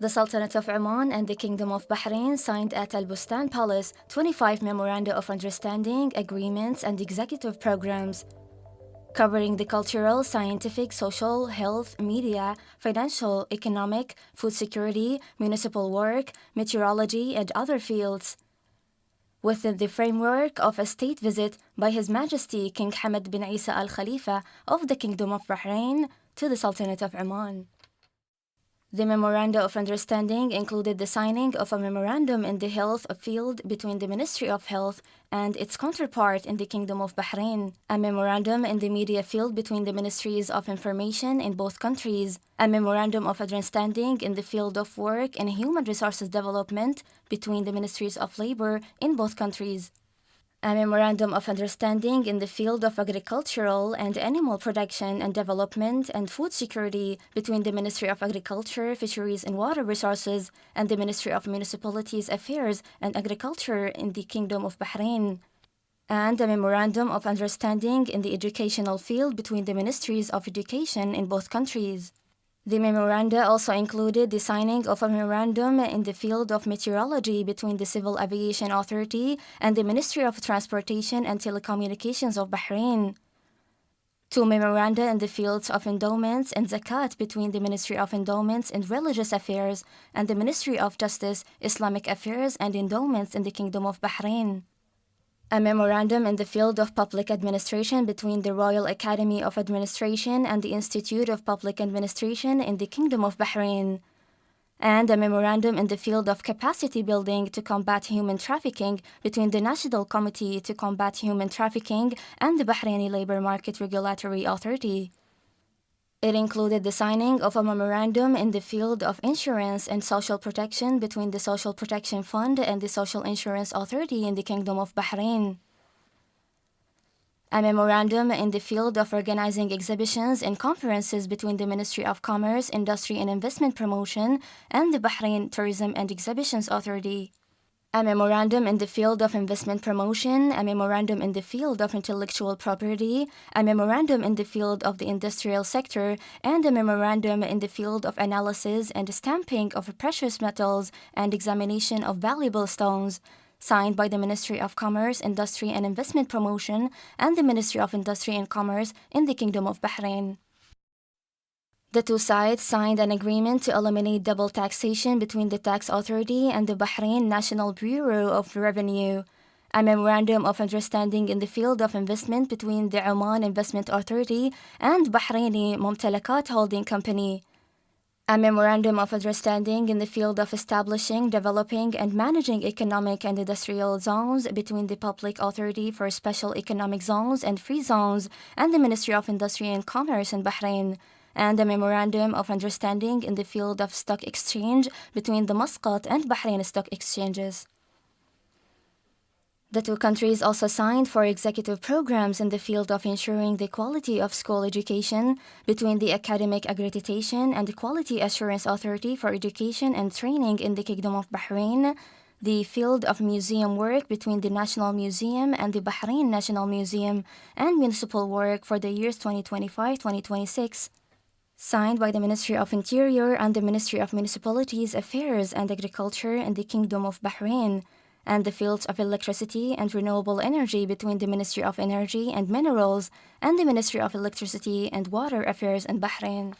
The Sultanate of Oman and the Kingdom of Bahrain signed at Al Bustan Palace 25 Memoranda of Understanding, agreements, and executive programs covering the cultural, scientific, social, health, media, financial, economic, food security, municipal work, meteorology, and other fields, within the framework of a state visit by His Majesty King Hamad bin Isa Al Khalifa of the Kingdom of Bahrain to the Sultanate of Oman. The Memoranda of Understanding included the signing of a memorandum in the health field between the Ministry of Health and its counterpart in the Kingdom of Bahrain, a memorandum in the media field between the Ministries of Information in both countries, a memorandum of understanding in the field of work and human resources development between the Ministries of Labor in both countries, a memorandum of understanding in the field of agricultural and animal production and development and food security between the Ministry of Agriculture, Fisheries and Water Resources and the Ministry of Municipalities Affairs and Agriculture in the Kingdom of Bahrain, and a memorandum of understanding in the educational field between the Ministries of Education in both countries. The memoranda also included the signing of a memorandum in the field of meteorology between the Civil Aviation Authority and the Ministry of Transportation and Telecommunications of Bahrain, two memoranda in the fields of endowments and zakat between the Ministry of Endowments and Religious Affairs and the Ministry of Justice, Islamic Affairs and Endowments in the Kingdom of Bahrain, a memorandum in the field of public administration between the Royal Academy of Administration and the Institute of Public Administration in the Kingdom of Bahrain, and a memorandum in the field of capacity building to combat human trafficking between the National Committee to Combat Human Trafficking and the Bahraini Labor Market Regulatory Authority. It included the signing of a memorandum in the field of insurance and social protection between the Social Protection Fund and the Social Insurance Authority in the Kingdom of Bahrain, a memorandum in the field of organizing exhibitions and conferences between the Ministry of Commerce, Industry and Investment Promotion and the Bahrain Tourism and Exhibitions Authority, a memorandum in the field of investment promotion, a memorandum in the field of intellectual property, a memorandum in the field of the industrial sector, and a memorandum in the field of analysis and stamping of precious metals and examination of valuable stones, signed by the Ministry of Commerce, Industry and Investment Promotion and the Ministry of Industry and Commerce in the Kingdom of Bahrain. The two sides signed an agreement to eliminate double taxation between the tax authority and the Bahrain National Bureau of Revenue, a memorandum of understanding in the field of investment between the Oman Investment Authority and Bahraini Mumtalakat Holding Company, a memorandum of understanding in the field of establishing, developing, and managing economic and industrial zones between the Public Authority for Special Economic Zones and Free Zones and the Ministry of Industry and Commerce in Bahrain, and a memorandum of understanding in the field of stock exchange between the Muscat and Bahrain stock exchanges. The two countries also signed for executive programs in the field of ensuring the quality of school education between the Academic Accreditation and the Quality Assurance Authority for Education and Training in the Kingdom of Bahrain, the field of museum work between the National Museum and the Bahrain National Museum, and municipal work for the years 2025-2026. Signed by the Ministry of Interior and the Ministry of Municipalities Affairs and Agriculture in the Kingdom of Bahrain, and the fields of electricity and renewable energy between the Ministry of Energy and Minerals and the Ministry of Electricity and Water Affairs in Bahrain.